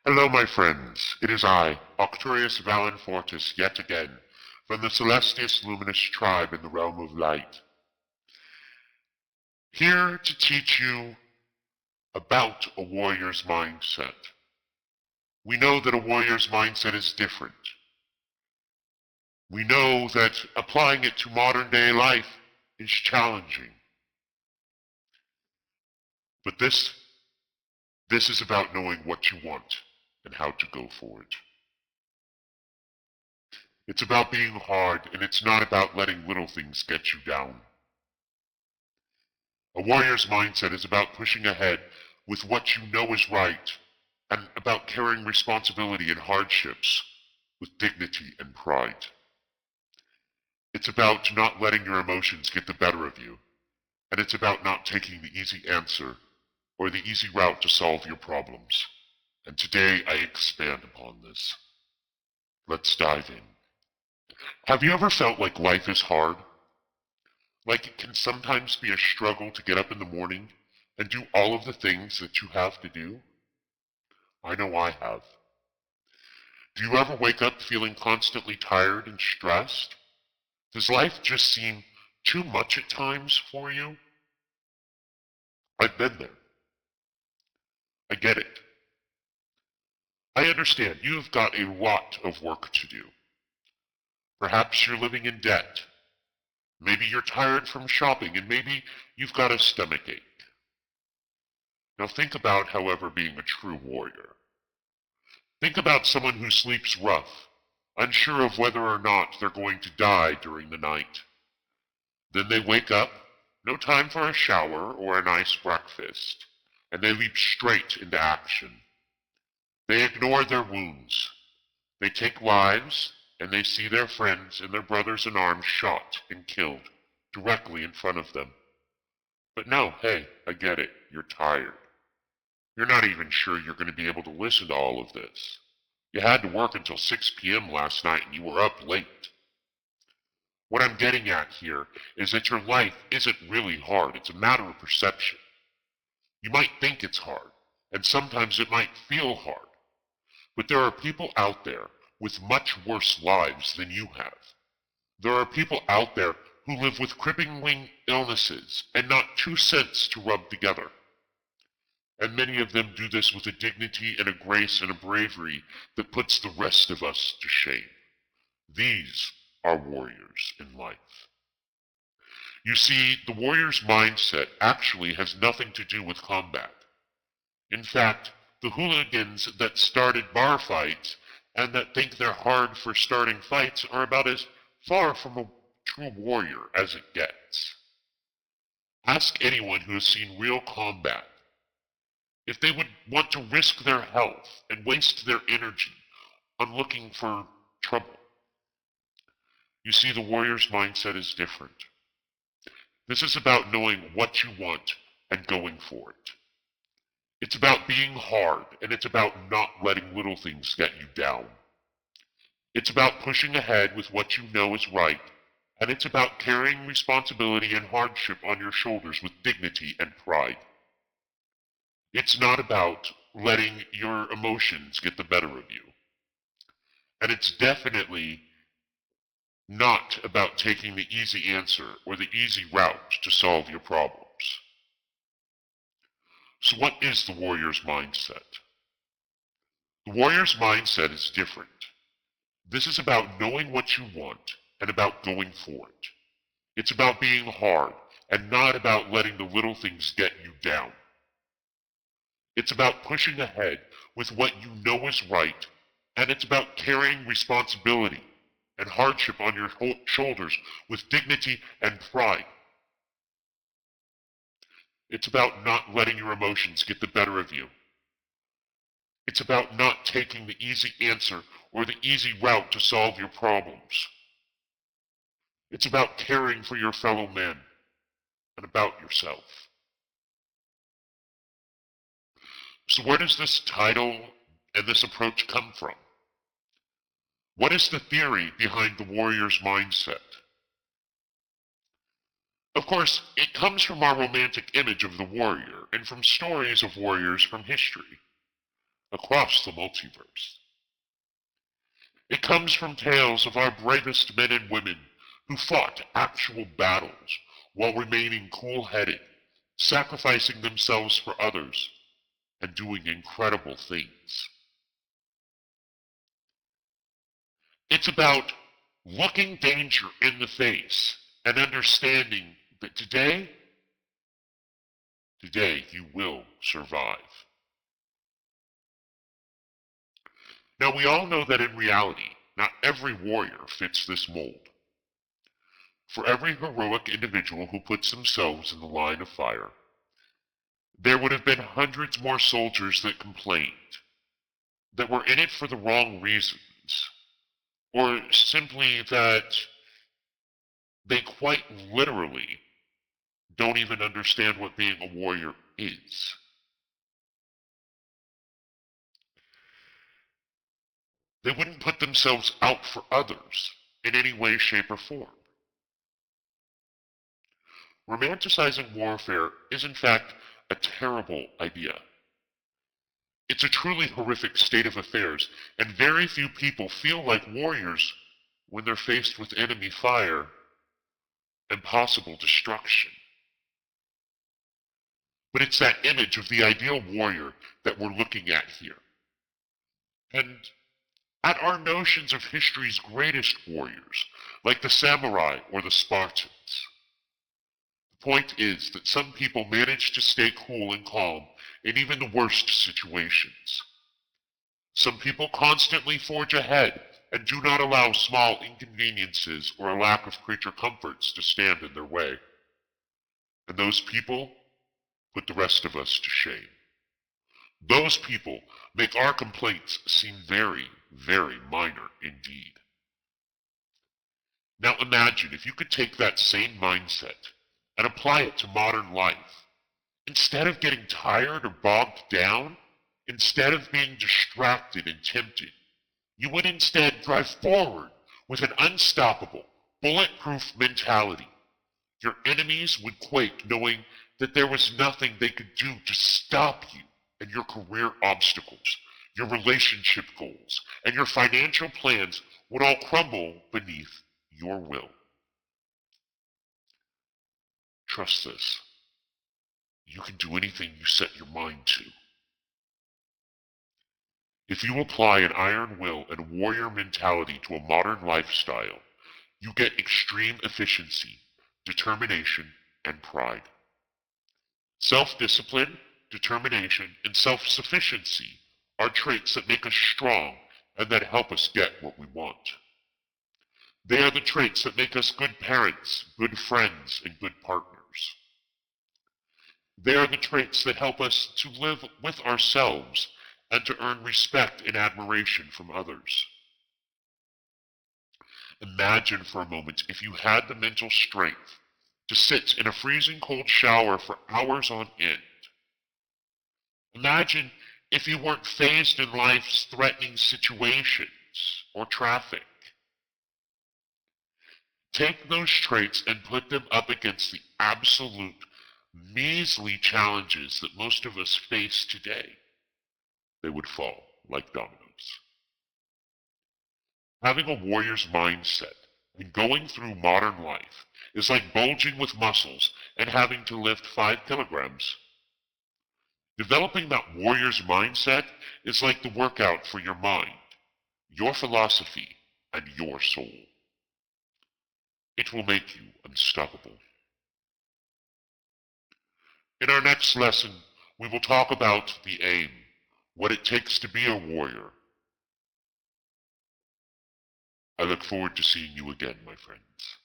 Hello, my friends. It is I, Arcturus Valen Fortis, yet again, from the Celestius Luminus Tribe in the realm of light, here to teach you about a warrior's mindset. We know that a warrior's mindset is different. We know that applying it to modern day life is challenging. But this is about knowing what you want and how to go for it. It's about being hard, and it's not about letting little things get you down. A warrior's mindset is about pushing ahead with what you know is right, and about carrying responsibility in hardships with dignity and pride. It's about not letting your emotions get the better of you, and it's about not taking the easy answer or the easy route to solve your problems. And today I expand upon this. Let's dive in. Have you ever felt like life is hard? Like it can sometimes be a struggle to get up in the morning and do all of the things that you have to do? I know I have. Do you ever wake up feeling constantly tired and stressed? Does life just seem too much at times for you? I've been there. I get it. I understand you've got a lot of work to do. Perhaps you're living in debt. Maybe you're tired from shopping, and maybe you've got a stomachache. Now think about, however, being a true warrior. Think about someone who sleeps rough, unsure of whether or not they're going to die during the night. Then they wake up, no time for a shower or a nice breakfast, and they leap straight into action. They ignore their wounds. They take lives, and they see their friends and their brothers in arms shot and killed directly in front of them. But no, hey, I get it. You're tired. You're not even sure you're going to be able to listen to all of this. You had to work until 6 p.m. last night and you were up late. What I'm getting at here is that your life isn't really hard. It's a matter of perception. You might think it's hard, and sometimes it might feel hard. But there are people out there with much worse lives than you have. There are people out there who live with crippling illnesses and not 2 cents to rub together. And many of them do this with a dignity and a grace and a bravery that puts the rest of us to shame. These are warriors in life. You see, the warrior's mindset actually has nothing to do with combat. In fact, the hooligans that started bar fights and that think they're hard for starting fights are about as far from a true warrior as it gets. Ask anyone who has seen real combat if they would want to risk their health and waste their energy on looking for trouble. You see, the warrior's mindset is different. This is about knowing what you want and going for it. It's about being hard, and it's about not letting little things get you down. It's about pushing ahead with what you know is right, and it's about carrying responsibility and hardship on your shoulders with dignity and pride. It's not about letting your emotions get the better of you. And it's definitely not about taking the easy answer or the easy route to solve your problems. So what is the warrior's mindset? The warrior's mindset is different. This is about knowing what you want and about going for it. It's about being hard and not about letting the little things get you down. It's about pushing ahead with what you know is right, and it's about carrying responsibility and hardship on your shoulders with dignity and pride. It's about not letting your emotions get the better of you. It's about not taking the easy answer or the easy route to solve your problems. It's about caring for your fellow men and about yourself. So where does this title and this approach come from? What is the theory behind the warrior's mindset? Of course, it comes from our romantic image of the warrior and from stories of warriors from history. across the multiverse. It comes from tales of our bravest men and women who fought actual battles while remaining cool-headed, sacrificing themselves for others, and doing incredible things. It's about looking danger in the face and understanding that today you will survive. Now we all know that in reality, not every warrior fits this mold. For every heroic individual who puts themselves in the line of fire, there would have been hundreds more soldiers that complained, that were in it for the wrong reasons, or simply that they quite literally don't even understand what being a warrior is. They wouldn't put themselves out for others in any way, shape, or form. Romanticizing warfare is in fact a terrible idea. It's a truly horrific state of affairs, and very few people feel like warriors when they're faced with enemy fire and possible destruction. But it's that image of the ideal warrior that we're looking at here. And at our notions of history's greatest warriors, like the samurai or the Spartans. The point is that some people manage to stay cool and calm in even the worst situations. Some people constantly forge ahead and do not allow small inconveniences or a lack of creature comforts to stand in their way. And those people put the rest of us to shame. Those people make our complaints seem very, very minor indeed. Now imagine if you could take that same mindset and apply it to modern life. Instead of getting tired or bogged down, instead of being distracted and tempted, you would instead drive forward with an unstoppable, bulletproof mentality. Your enemies would quake knowing that there was nothing they could do to stop you and your career obstacles, your relationship goals, and your financial plans would all crumble beneath your will. Trust this. You can do anything you set your mind to. If you apply an iron will and warrior mentality to a modern lifestyle, you get extreme efficiency, determination, and pride. Self-discipline, determination, and self-sufficiency are traits that make us strong and that help us get what we want. They are the traits that make us good parents, good friends, and good partners. They are the traits that help us to live with ourselves and to earn respect and admiration from others. Imagine for a moment if you had the mental strength to sit in a freezing cold shower for hours on end. Imagine if you weren't faced in life's threatening situations or traffic. Take those traits and put them up against the absolute measly challenges that most of us face today. They would fall like dominoes. Having a warrior's mindset and going through modern life is like bulging with muscles and having to lift 5 kilograms. Developing that warrior's mindset is like the workout for your mind, your philosophy, and your soul. It will make you unstoppable. In our next lesson, we will talk about the aim, what it takes to be a warrior. I look forward to seeing you again, my friends.